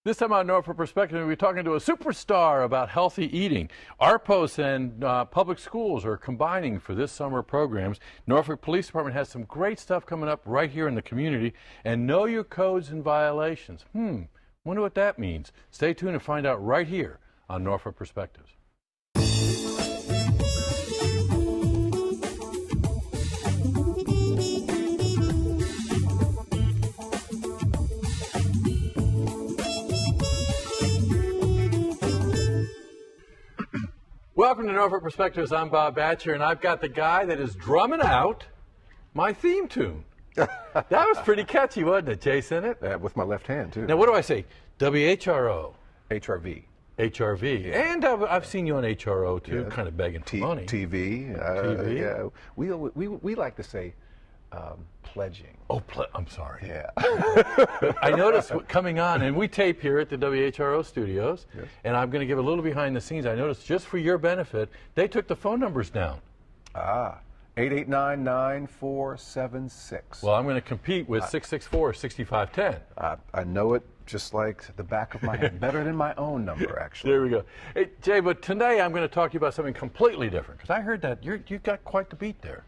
This time on Norfolk Perspective, we'll be talking to a superstar about healthy eating. ARPOS and public schools are combining for this summer programs. Norfolk Police Department has some great stuff coming up right here in the community. And know your codes and violations. Wonder what that means. Stay tuned and find out right here on Norfolk Perspectives. Welcome to Norfolk Perspectives. I'm Bob Batcher, and I've got the guy that is drumming out my theme tune. That was pretty catchy, wasn't it, Jason? With my left hand, too. Now, what do I say? WHRO. HRV. HRV. Yeah. And I've seen you on HRO, too, Yeah. kind of begging for money. TV. TV. Yeah. We like to say pledging. Oh, I'm sorry. Yeah. I noticed coming on, and we tape here at the WHRO studios, Yes. and I'm going to give a little behind the scenes. I noticed just for your benefit, they took the phone numbers down. 889-9476. Well, I'm going to compete with 664-6510. I know it just like the back of my hand. Better than my own number, actually. There we go. Hey, Jay, but today I'm going to talk to you about something completely different, because I heard that you've got quite the beat there.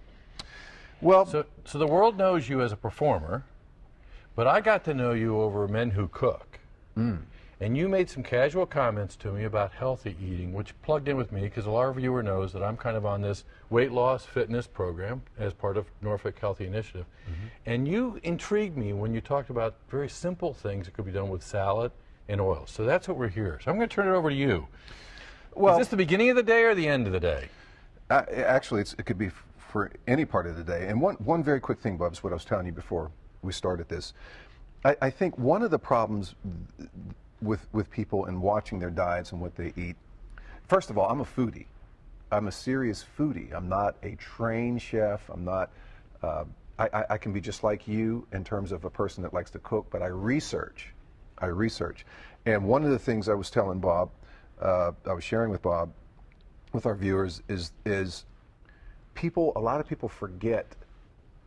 Well, So the world knows you as a performer, but I got to know you over Men Who Cook. And you made some casual comments to me about healthy eating, which plugged in with me because a lot of viewer knows that I'm kind of on this weight loss fitness program as part of Norfolk Healthy Initiative. And you intrigued me when you talked about very simple things that could be done with salad and oil. So that's what we're here. So I'm going to turn it over to you. well, Is this the beginning of the day or the end of the day? actually, it could be for any part of the day. And one very quick thing, Bob, is what I was telling you before we started this. I think one of the problems with people and watching their diets and what they eat, first of all, I'm a foodie. I'm a serious foodie. I'm not a trained chef. I'm not, I can be just like you in terms of a person that likes to cook, but I research. And one of the things I was telling Bob, I was sharing with Bob, with our viewers, is a lot of people forget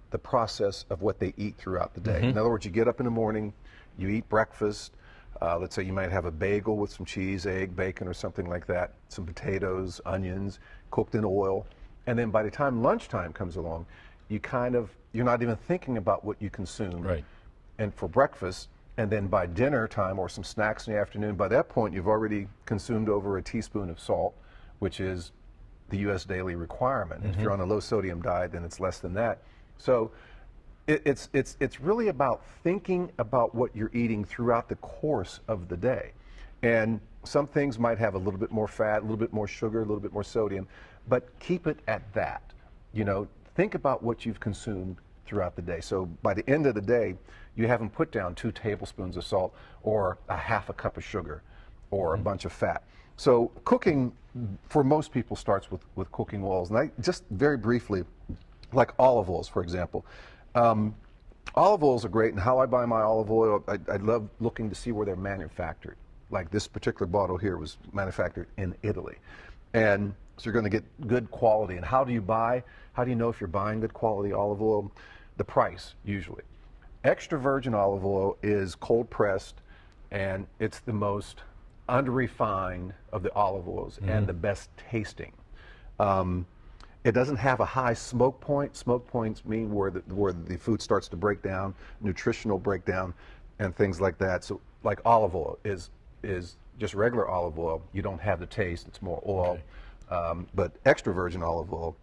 the process of what they eat throughout the day. In other words, you get up in the morning, you eat breakfast. Let's say you might have a bagel with some cheese, egg, bacon, or something like that, some potatoes, onions, cooked in oil. And then by the time lunchtime comes along, you're not even thinking about what you consume. Right. And for breakfast, and then by dinner time or some snacks in the afternoon, by that point you've already consumed over a teaspoon of salt, which is the U.S. daily requirement. If you're on a low sodium diet, then it's less than that. So it's really about thinking about what you're eating throughout the course of the day. And some things might have a little bit more fat, a little bit more sugar, a little bit more sodium, but keep it at that. Think about what you've consumed throughout the day. So by the end of the day, you haven't put down 2 tablespoons of salt or a half a cup of sugar or a bunch of fat. So cooking, for most people, starts with cooking oils. And I just very briefly, like olive oils, for example. Olive oils are great, and how I buy my olive oil, I love looking to see where they're manufactured. Like this particular bottle here was manufactured in Italy. And so you're going to get good quality. And how do you know if you're buying good quality olive oil? The price, usually. Extra virgin olive oil is cold pressed, and it's the most unrefined of the olive oils and the best tasting. It doesn't have a high smoke point. Smoke points mean where the food starts to break down, nutritional breakdown, and things like that. So like olive oil is just regular olive oil. You don't have the taste. It's more oil. Okay. But extra virgin olive oil,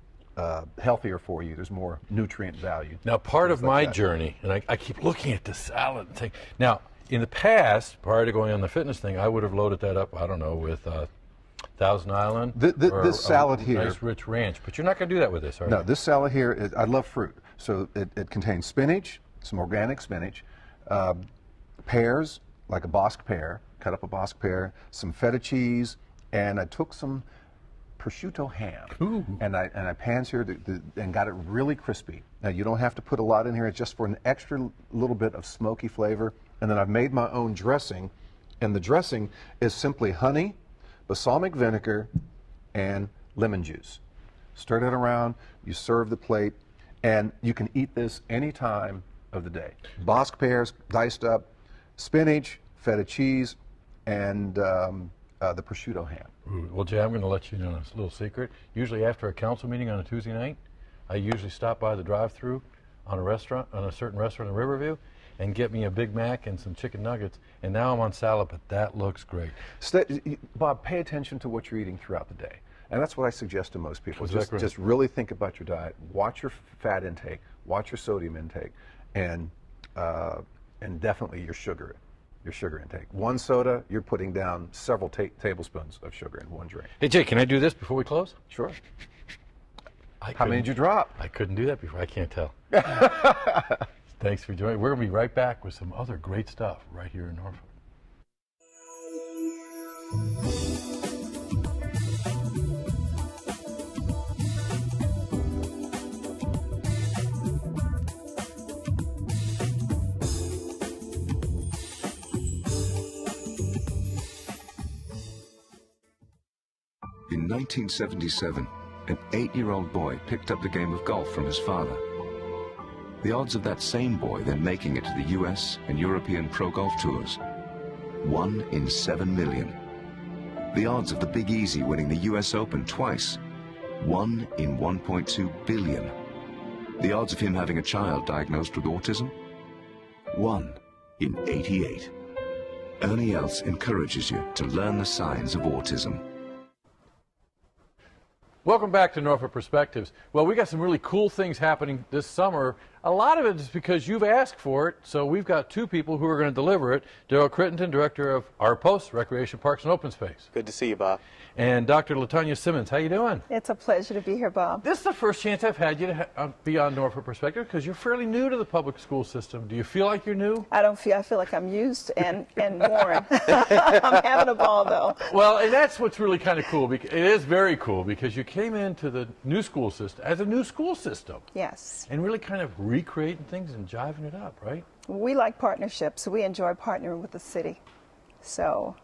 healthier for you. There's more nutrient value. Now, part of my journey, and I keep looking at the salad and thinking, now, in the past, prior to going on the fitness thing, I would have loaded that up, I don't know, with Thousand Island, or this salad here, nice rich ranch. But you're not going to do that with this, are you? No, this salad here, I love fruit. So it contains spinach, some organic spinach, pears, like a Bosc pear, cut up a Bosc pear, some feta cheese, and I took some prosciutto ham. Ooh. And I pan-seared and got it really crispy. Now you don't have to put a lot in here, it's just for an extra little bit of smoky flavor. And then I've made my own dressing, and the dressing is simply honey, balsamic vinegar, and lemon juice. Stir it around, you serve the plate, and you can eat this any time of the day. Bosc pears diced up, spinach, feta cheese, and the prosciutto ham. Ooh, well, Jay, I'm going to let you know a little secret. Usually after a council meeting on a Tuesday night, I usually stop by the drive-thru on a certain restaurant in Riverview, and get me a Big Mac and some chicken nuggets. And now I'm on salad, but that looks great. Bob, pay attention to what you're eating throughout the day. And that's what I suggest to most people. Exactly. Just really think about your diet. Watch your fat intake. Watch your sodium intake. And definitely your sugar intake. One soda, you're putting down several tablespoons of sugar in one drink. Hey, Jay, can I do this before we close? Sure. How many did you drop? I couldn't do that before. I can't tell. Thanks for joining. We're going to be right back with some other great stuff right here in Norfolk. In 1977, an 8-year-old boy picked up the game of golf from his father. The odds of that same boy then making it to the US and European Pro Golf Tours, 1 in 7 million. The odds of the Big Easy winning the US Open twice, 1 in 1.2 billion. The odds of him having a child diagnosed with autism, 1 in 88. Ernie Els encourages you to learn the signs of autism. Welcome back to Norfolk Perspectives. Well, we got some really cool things happening this summer. A lot of it is because you've asked for it, so we've got two people who are going to deliver it. Daryl Crittenton, Director of our post, Recreation, Parks, and Open Space. Good to see you, Bob. And Dr. LaTanya Simmons. How you doing? It's a pleasure to be here, Bob. This is the first chance I've had you to be on Norfolk Perspective because you're fairly new to the public school system. Do you feel like you're new? I feel like I'm used and worn. I'm having a ball, though. Well, and that's what's really kind of cool. It is very cool because you came into the new school system as a new school system. Yes. And really kind of recreating things and jiving it up, right? We like partnerships. We enjoy partnering with the city. So.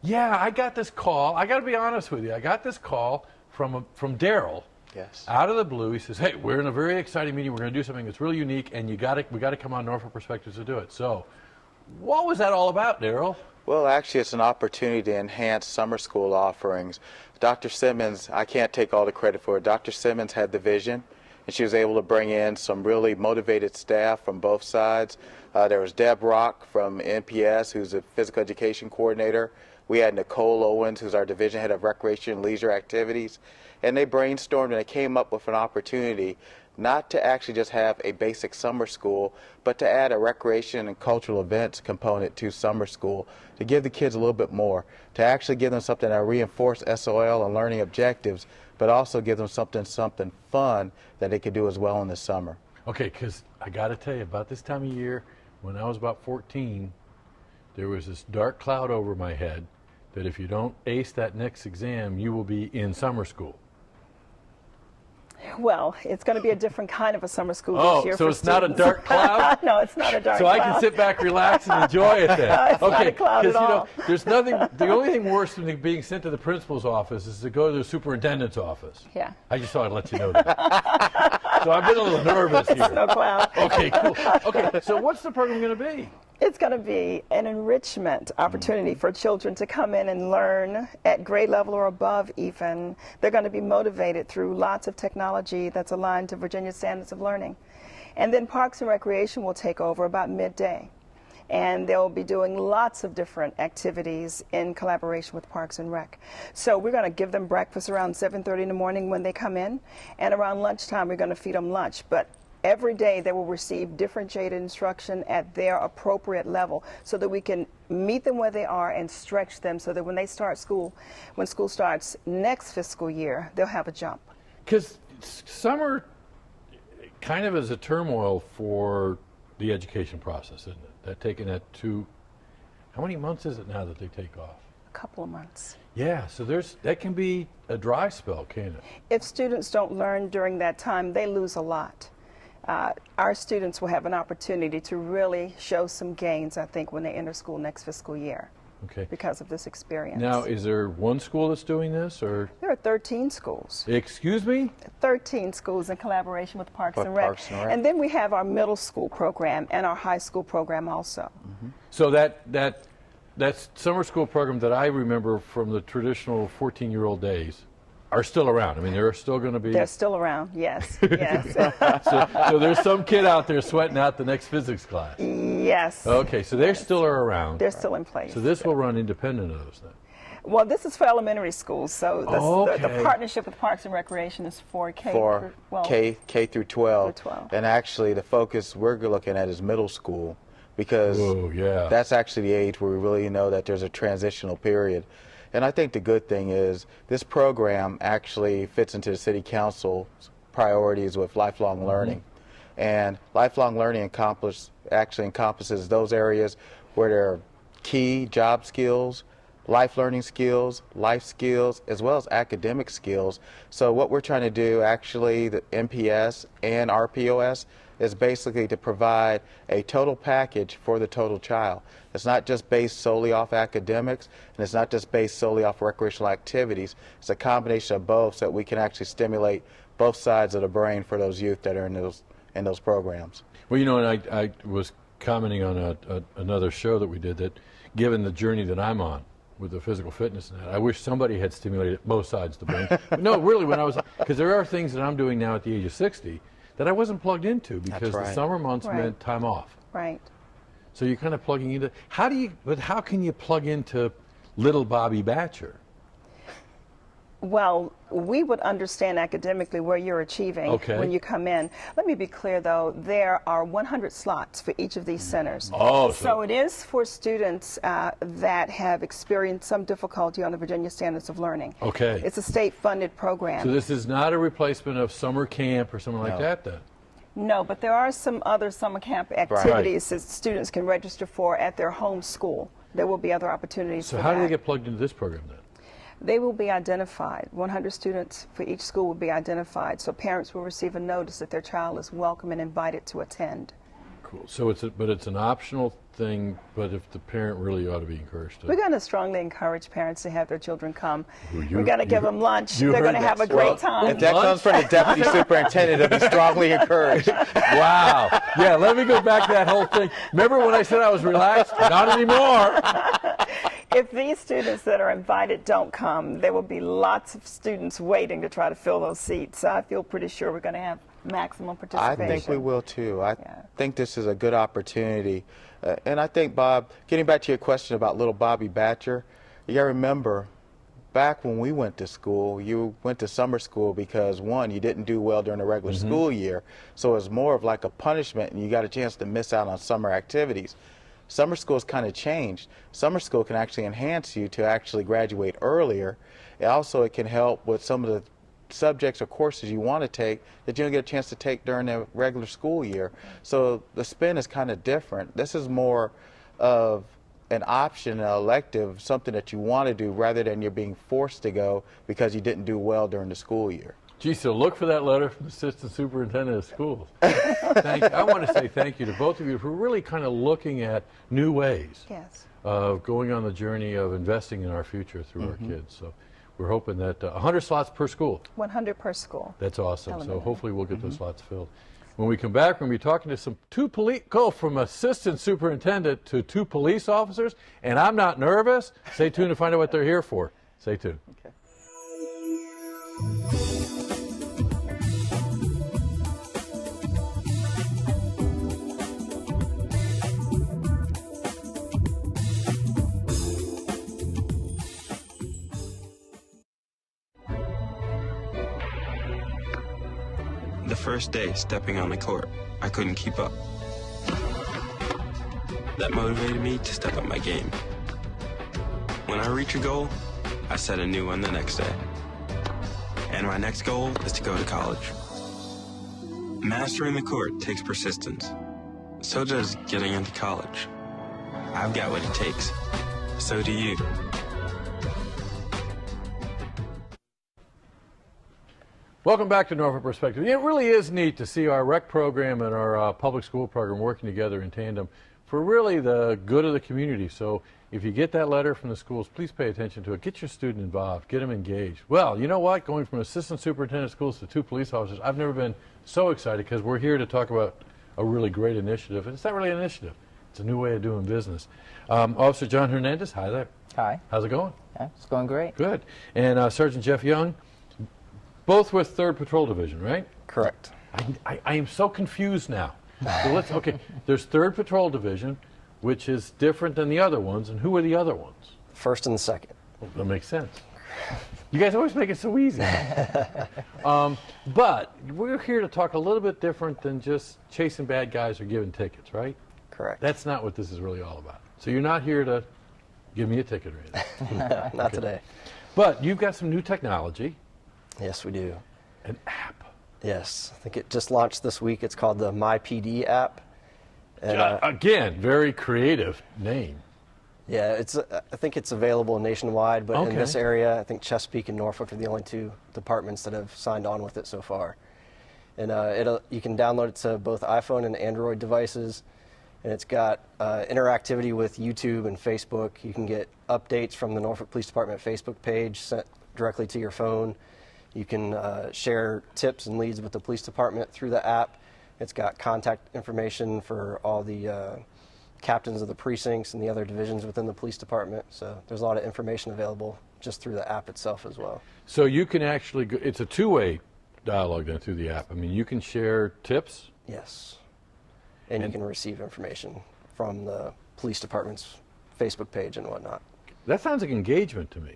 Yeah, I got this call. I got to be honest with you. I got this call from Daryl. Yes. Out of the blue, he says, "Hey, we're in a very exciting meeting. We're going to do something that's really unique, and we got to come on Norfolk Perspectives to do it." So, what was that all about, Daryl? Well, actually, it's an opportunity to enhance summer school offerings. Dr. Simmons, I can't take all the credit for it. Dr. Simmons had the vision, and she was able to bring in some really motivated staff from both sides. There was Deb Rock from NPS, who's a physical education coordinator. We had Nicole Owens, who's our division head of recreation and leisure activities. And they brainstormed and they came up with an opportunity not to actually just have a basic summer school, but to add a recreation and cultural events component to summer school, to give the kids a little bit more, to actually give them something that reinforce SOL and learning objectives, but also give them something fun that they could do as well in the summer. Okay, because I got to tell you, about this time of year, when I was about 14, there was this dark cloud over my head that if you don't ace that next exam, you will be in summer school. Well, it's going to be a different kind of a summer school this year. So for it's students. not a dark cloud? No, it's not a dark so cloud. So I can sit back, relax, and enjoy it then. No, it's okay, not a cloud at all. There's nothing, the only thing worse than being sent to the principal's office is to go to the superintendent's office. Yeah. I just thought I'd let you know that. So I've been a little nervous here. It's no cloud. Okay, cool. Okay, so what's the program going to be? It's going to be an enrichment opportunity for children to come in and learn at grade level or above even. They're going to be motivated through lots of technology that's aligned to Virginia Standards of Learning. And then Parks and Recreation will take over about midday. And they'll be doing lots of different activities in collaboration with Parks and Rec. So we're going to give them breakfast around 7:30 in the morning when they come in. And around lunchtime, we're going to feed them lunch. But every day they will receive differentiated instruction at their appropriate level so that we can meet them where they are and stretch them so that when they start school, when school starts next fiscal year, they'll have a jump. Because summer kind of is a turmoil for the education process, isn't it? That taking that to, how many months is it now that they take off? A couple of months. Yeah, so that can be a dry spell, can't it? If students don't learn during that time, they lose a lot. Our students will have an opportunity to really show some gains, I think, when they enter school next fiscal year. Okay. Because of this experience. Now, is there one school that's doing this, or? There are 13 schools. Excuse me? 13 schools in collaboration with Parks and Rec. And then we have our middle school program and our high school program also. Mm-hmm. So that that summer school program that I remember from the traditional 14-year-old days are still around. I mean, they're still going to be... They're still around, yes, yes. So there's some kid out there sweating out the next physics class. Yes. Okay, so they still are around. They're still in place. So this will run independent of those then? Well, this is for elementary schools, so the partnership with Parks and Recreation is for K through 12. K through 12. Through 12. And actually, the focus we're looking at is middle school, because that's actually the age where we really know that there's a transitional period. And I think the good thing is this program actually fits into the City Council's priorities with lifelong learning. And lifelong learning actually encompasses those areas where there are key job skills, life learning skills, life skills, as well as academic skills. So what we're trying to do, actually, the MPS and RPOS, is basically to provide a total package for the total child. It's not just based solely off academics, and it's not just based solely off recreational activities. It's a combination of both, so that we can actually stimulate both sides of the brain for those youth that are in those programs. Well, you know, and I was commenting on another show that we did, that given the journey that I'm on with the physical fitness and that, I wish somebody had stimulated both sides of the brain. No, really, when I was, because there are things that I'm doing now at the age of 60 that I wasn't plugged into, because the summer months meant time off. Right. So you're kind of plugging into, how can you plug into little Bobby Batcher? Well, we would understand academically where you're achieving when you come in. Let me be clear, though, there are 100 slots for each of these centers. Oh, so it is for students that have experienced some difficulty on the Virginia Standards of Learning. Okay. It's a state-funded program. So this is not a replacement of summer camp or something like that, then? No, but there are some other summer camp activities that students can register for at their home school. There will be other opportunities for that. So how do they get plugged into this program, then? They will be identified. 100 students for each school will be identified, so parents will receive a notice that their child is welcome and invited to attend. Cool. So it's an optional thing, but if the parent really ought to be encouraged to. We're going to strongly encourage parents to have their children come. We're going to give them lunch. They're going to have a great time. If that comes from the deputy superintendent, it'll be strongly encouraged. Wow. Yeah, let me go back to that whole thing. Remember when I said I was relaxed? Not anymore. If these students that are invited don't come, there will be lots of students waiting to try to fill those seats. So I feel pretty sure we're going to have maximum participation. I think we will too. I think this is a good opportunity. And I think, Bob, getting back to your question about little Bobby Batcher, you got to remember, back when we went to school, you went to summer school because, one, you didn't do well during the regular school year. So it was more of like a punishment, and you got a chance to miss out on summer activities. Summer school has kind of changed. Summer school can actually enhance you to actually graduate earlier. It can help with some of the subjects or courses you want to take that you don't get a chance to take during the regular school year. So the spin is kind of different. This is more of an option, an elective, something that you want to do rather than you're being forced to go because you didn't do well during the school year. Gee, so look for that letter from the Assistant Superintendent of Schools. I want to say thank you to both of you for really kind of looking at new ways of going on the journey of investing in our future through our kids. So we're hoping that 100 slots per school. 100 per school. That's awesome. So hopefully we'll get those slots filled. When we come back, we're going to be talking to go from assistant superintendent to 2 police officers, and I'm not nervous. Stay tuned to find out what they're here for. Stay tuned. Okay. The first day stepping on the court, I couldn't keep up. That motivated me to step up my game. When I reach a goal, I set a new one the next day. And my next goal is to go to college. Mastering the court takes persistence. So does getting into college. I've got what it takes. So do you. Welcome back to Norfolk Perspective. It really is neat to see our rec program and our public school program working together in tandem for really the good of the community. So if you get that letter from the schools, please pay attention to it. Get your student involved. Get them engaged. Well, you know what? Going from assistant superintendent of schools to 2 police officers, I've never been so excited because we're here to talk about a really great initiative. And it's not really an initiative. It's a new way of doing business. Officer John Hernandez, hi there. Hi. How's it going? It's going great. Good. And Sergeant Jeff Young, both with 3rd Patrol Division, right? Correct. I am so confused now. So okay, there's 3rd Patrol Division, which is different than the other ones, and who are the other ones? 1st and 2nd. Well, that makes sense. You guys always make it so easy. But we're here to talk a little bit different than just chasing bad guys or giving tickets, right? Correct. That's not what this is really all about. So you're not here to give me a ticket or anything. No, not today. But you've got some new technology. Yes, we do. An app. Yes, I think it just launched this week. It's called the MyPD app. And, Again, very creative name. yeah, I think it's available nationwide, but in this Okay. area, I think Chesapeake and Norfolk are the only 2 departments that have signed on with it so far. And you can download it to both iPhone and Android devices. And it's got interactivity with YouTube and Facebook. You can get updates from the Norfolk Police Department Facebook page sent directly to your phone. You can share tips and leads with the police department through the app. It's got contact information for all the captains of the precincts and the other divisions within the police department. So there's a lot of information available just through the app itself as well. So you can actually, it's a two-way dialogue then through the app. I mean, you can share tips. Yes. And you can receive information from the police department's Facebook page and whatnot. That sounds like engagement to me.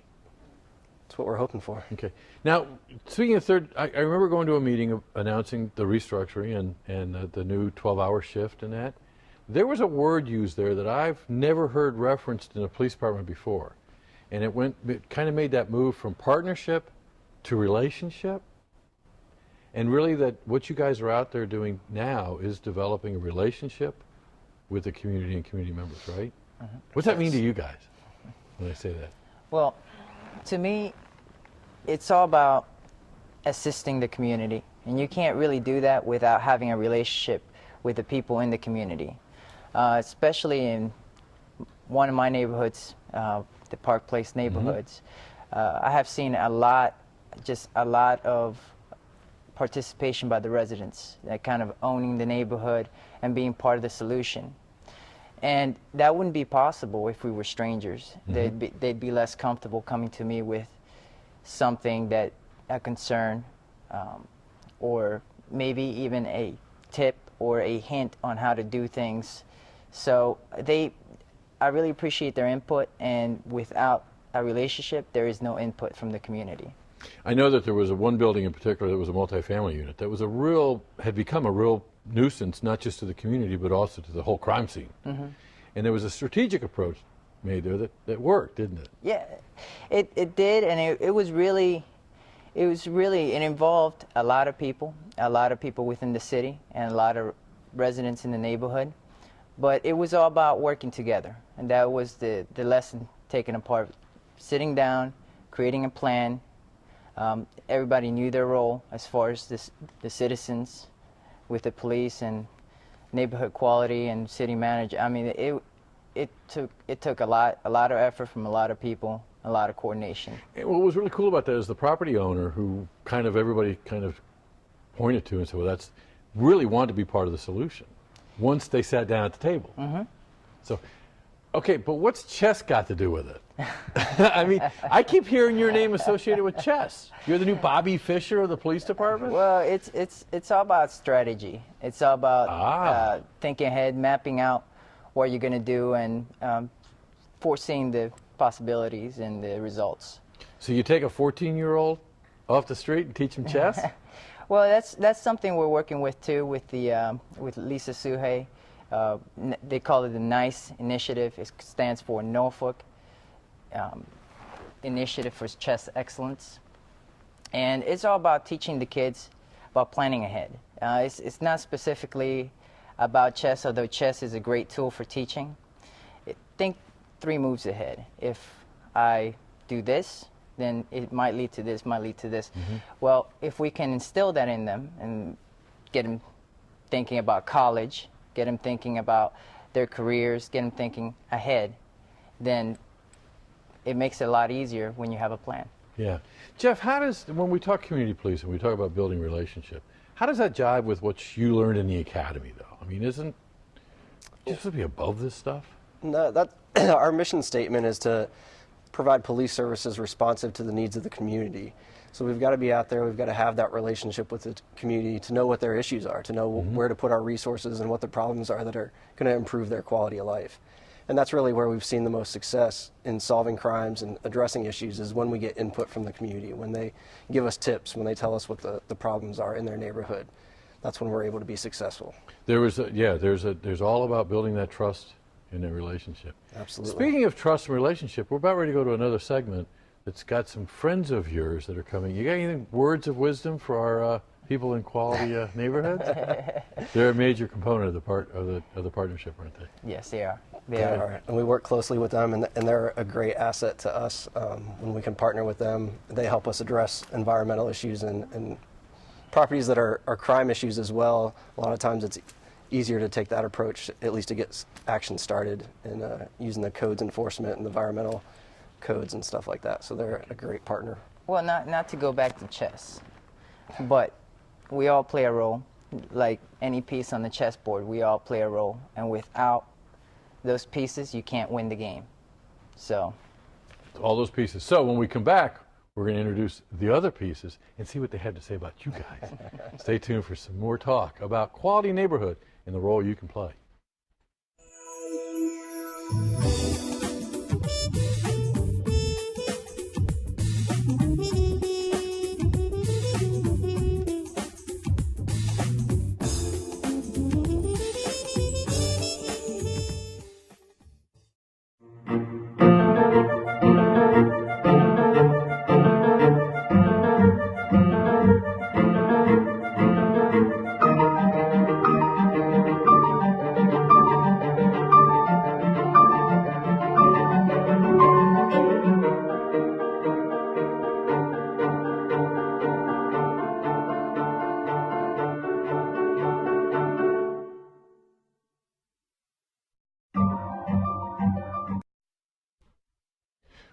That's what we're hoping for. Okay. Now, speaking of 3rd, I remember going to a meeting announcing the restructuring and the new 12-hour shift and that. There was a word used there that I've never heard referenced in a police department before. And it kind of made that move from partnership to relationship. And really that what you guys are out there doing now is developing a relationship with the community and community members, right? Mm-hmm. What's that mean to you guys when I say that? Well, to me, it's all about assisting the community. And you can't really do that without having a relationship with the people in the community. Especially in one of my neighborhoods, the Park Place neighborhoods. I have seen a lot of participation by the residents, that kind of owning the neighborhood and being part of the solution. And that wouldn't be possible if we were strangers. They'd be less comfortable coming to me with something a concern, or maybe even a tip or a hint on how to do things. So I really appreciate their input, and without a relationship, there is no input from the community. I know that there was one building in particular that was a multifamily unit that was had become a real nuisance, not just to the community, but also to the whole crime scene. And there was a strategic approach made there that worked, didn't it? Yeah, it did, and it involved a lot of people within the city and a lot of residents in the neighborhood. But it was all about working together, and that was the lesson taken apart. Sitting down, creating a plan. Everybody knew their role as far as the citizens with the police and neighborhood quality and city manager. I mean, it took a lot of effort from a lot of people, a lot of coordination. And what was really cool about that is the property owner, who everybody pointed to and said, well, that's really wanted to be part of the solution once they sat down at the table. So, okay, but what's chess got to do with it? I mean, I keep hearing your name associated with chess. You're the new Bobby Fischer of the police department? Well, it's all about strategy. It's all about thinking ahead, mapping out what you're going to do, and foreseeing the possibilities and the results. So you take a 14-year-old off the street and teach him chess? Well, that's something we're working with too, with Lisa Suhey. They call it the NICE initiative. It stands for Norfolk Initiative for Chess Excellence, and it's all about teaching the kids about planning ahead. It's not specifically about chess, although chess is a great tool for teaching. Think 3 moves ahead. If I do this, then it might lead to this, might lead to this. Well, if we can instill that in them and get them thinking about college, get them thinking about their careers, get them thinking ahead, then it makes it a lot easier when you have a plan. Yeah. Jeff, when we talk community policing, we talk about building relationship, how does that jive with what you learned in the academy, though? I mean, You're supposed to be above this stuff? No, that our mission statement is to provide police services responsive to the needs of the community. So we've got to be out there, we've got to have that relationship with the community to know what their issues are, to know where to put our resources and what the problems are that are going to improve their quality of life. And that's really where we've seen the most success in solving crimes and addressing issues, is when we get input from the community, when they give us tips, when they tell us what the problems are in their neighborhood. That's when we're able to be successful. There's all about building that trust in a relationship. Absolutely. Speaking of trust and relationship, we're about ready to go to another segment that's got some friends of yours that are coming. You got any words of wisdom for our people in quality neighborhoods? They're a major component of the partnership, aren't they? Yes, they are. They are. And we work closely with them, and they're a great asset to us. When we can partner with them, they help us address environmental issues and properties that are crime issues as well. A lot of times it's easier to take that approach, at least to get action started, and using the codes enforcement and the environmental codes and stuff like that. So they're a great partner. Well, not to go back to chess, but we all play a role. Like any piece on the chessboard, we all play a role, and without those pieces, you can't win the game. So all those pieces. So when we come back, we're going to introduce the other pieces and see what they have to say about you guys. Stay tuned for some more talk about quality neighborhood and the role you can play.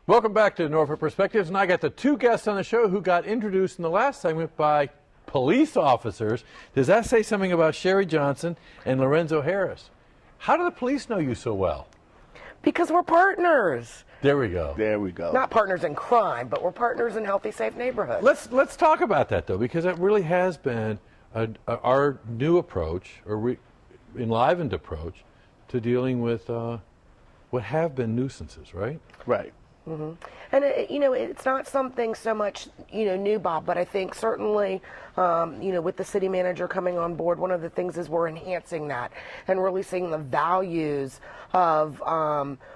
Welcome back to Norfolk Perspectives, and I got the two guests on the show who got introduced in the last segment by police officers. Does that say something about Sherry Johnson and Lorenzo Harris? How do the police know you so well? Because we're partners. There we go. There we go. Not partners in crime, but we're partners in healthy, safe neighborhoods. Let's talk about that, though, because it really has been our new approach, or enlivened approach, to dealing with what have been nuisances, right? Right. Mm-hmm. And it's not something so much new, Bob, but I think certainly with the city manager coming on board, one of the things is we're enhancing that and really seeing the values of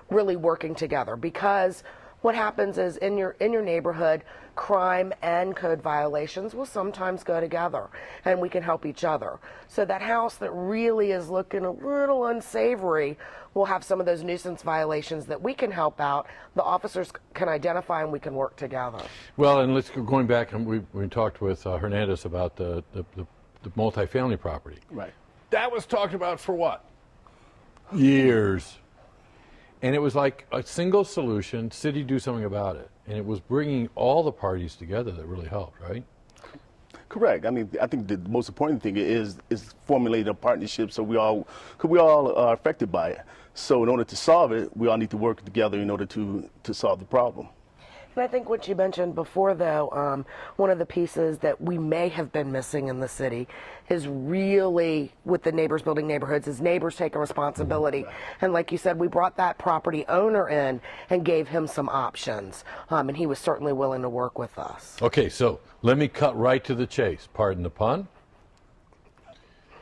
really working together, because what happens is in your neighborhood, crime and code violations will sometimes go together, and we can help each other. So that house that really is looking a little unsavory will have some of those nuisance violations that we can help out. The officers can identify, and we can work together. Well, and let's go going back, and we talked with Hernandez about the multifamily property. Right. That was talked about for what? Years. And it was like a single solution, city do something about it. And it was bringing all the parties together that really helped, right? Correct. I mean, I think the most important thing is formulating a partnership so we all are affected by it. So in order to solve it, we all need to work together in order to solve the problem. And I think what you mentioned before, though, one of the pieces that we may have been missing in the city is really, with the neighbors building neighborhoods, is neighbors taking responsibility. And like you said, we brought that property owner in and gave him some options, and he was certainly willing to work with us. Okay, so let me cut right to the chase. Pardon the pun.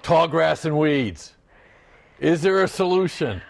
Tall grass and weeds. Is there a solution?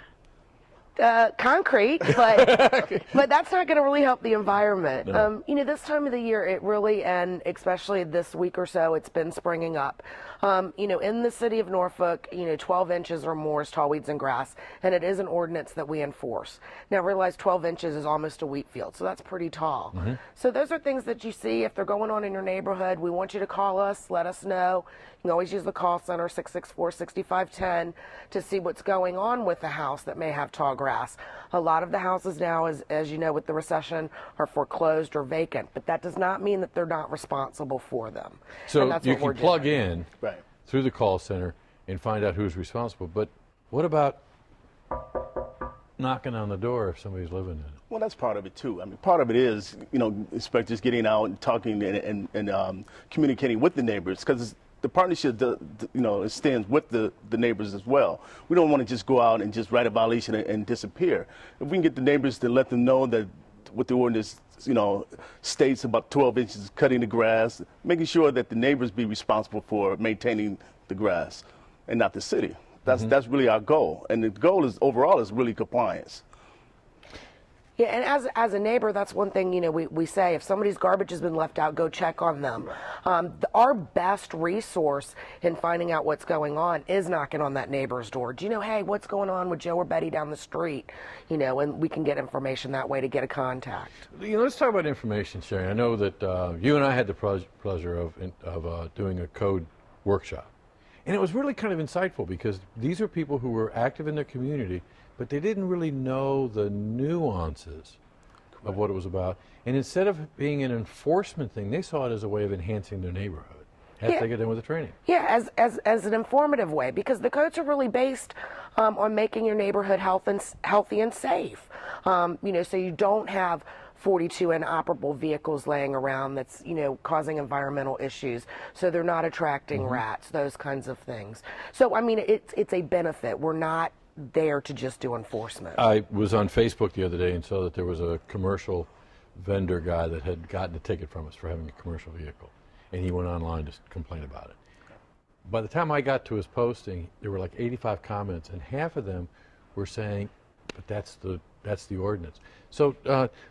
Concrete, but that's not going to really help the environment. No. This time of the year, it really, and especially this week or so, it's been springing up. In the city of Norfolk, 12 inches or more is tall weeds and grass, and it is an ordinance that we enforce. Now, realize 12 inches is almost a wheat field, so that's pretty tall. Mm-hmm. So those are things that you see if they're going on in your neighborhood. We want you to call us, let us know. You can always use the call center, 664-6510, to see what's going on with the house that may have tall grass. A lot of the houses now, as you know, with the recession, are foreclosed or vacant, but that does not mean that they're not responsible for them. So you can plug in through the call center and find out who's responsible. But what about knocking on the door if somebody's living in it. Well, that's part of it too. I mean, part of it is, inspectors getting out and talking and communicating with the neighbors, because the partnership, it stands with the neighbors as well. We don't want to just go out and just write a violation and disappear. If we can get the neighbors to let them know that what the ordinance, states about 12 inches cutting the grass, making sure that the neighbors be responsible for maintaining the grass and not the city. That's really our goal. And the goal is overall is really compliance. Yeah, and as a neighbor, that's one thing, we say, if somebody's garbage has been left out, go check on them. Our best resource in finding out what's going on is knocking on that neighbor's door. Do you know, hey, what's going on with Joe or Betty down the street? And we can get information that way to get a contact. Let's talk about information sharing. I know that you and I had the pleasure of doing a code workshop. And it was really kind of insightful because these are people who were active in their community, but they didn't really know the nuances of what it was about. And instead of being an enforcement thing, they saw it as a way of enhancing their neighborhood as they get in with the training. Yeah, as an informative way, because the codes are really based on making your neighborhood healthy and safe. So you don't have 42 inoperable vehicles laying around that's, causing environmental issues. So they're not attracting rats, those kinds of things. So, I mean, it's a benefit. We're not there to just do enforcement. I was on Facebook the other day and saw that there was a commercial vendor guy that had gotten a ticket from us for having a commercial vehicle. And he went online to complain about it. By the time I got to his posting, there were like 85 comments, and half of them were saying, but that's the ordinance. So,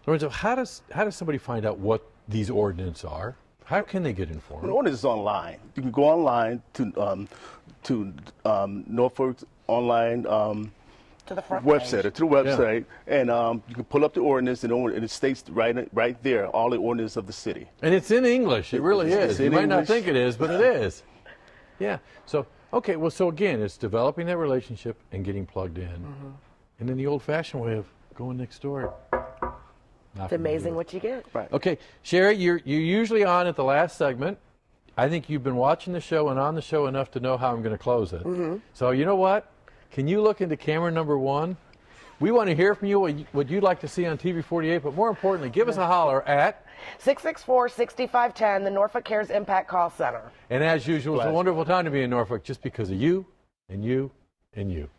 Lorenzo, how does somebody find out what these ordinances are? How can they get informed? The ordinance is online. You can go online to Norfolk's online to the front website, page. or to the website, and you can pull up the ordinance, and it states right there all the ordinance of the city. And it's in English. It really is. You might not think it is, but it is. Yeah. So, okay. Well, so again, it's developing that relationship and getting plugged in, and then the old-fashioned way of going next door. It's amazing what you get. Right. Okay, Sherry, you're usually on at the last segment. I think you've been watching the show and on the show enough to know how I'm going to close it. So you know what? Can you look into camera number 1? We want to hear from you what you'd like to see on TV 48, but more importantly, give us a holler at 664-6510, the Norfolk Cares Impact Call Center. And as usual, it's a wonderful time to be in Norfolk just because of you and you and you.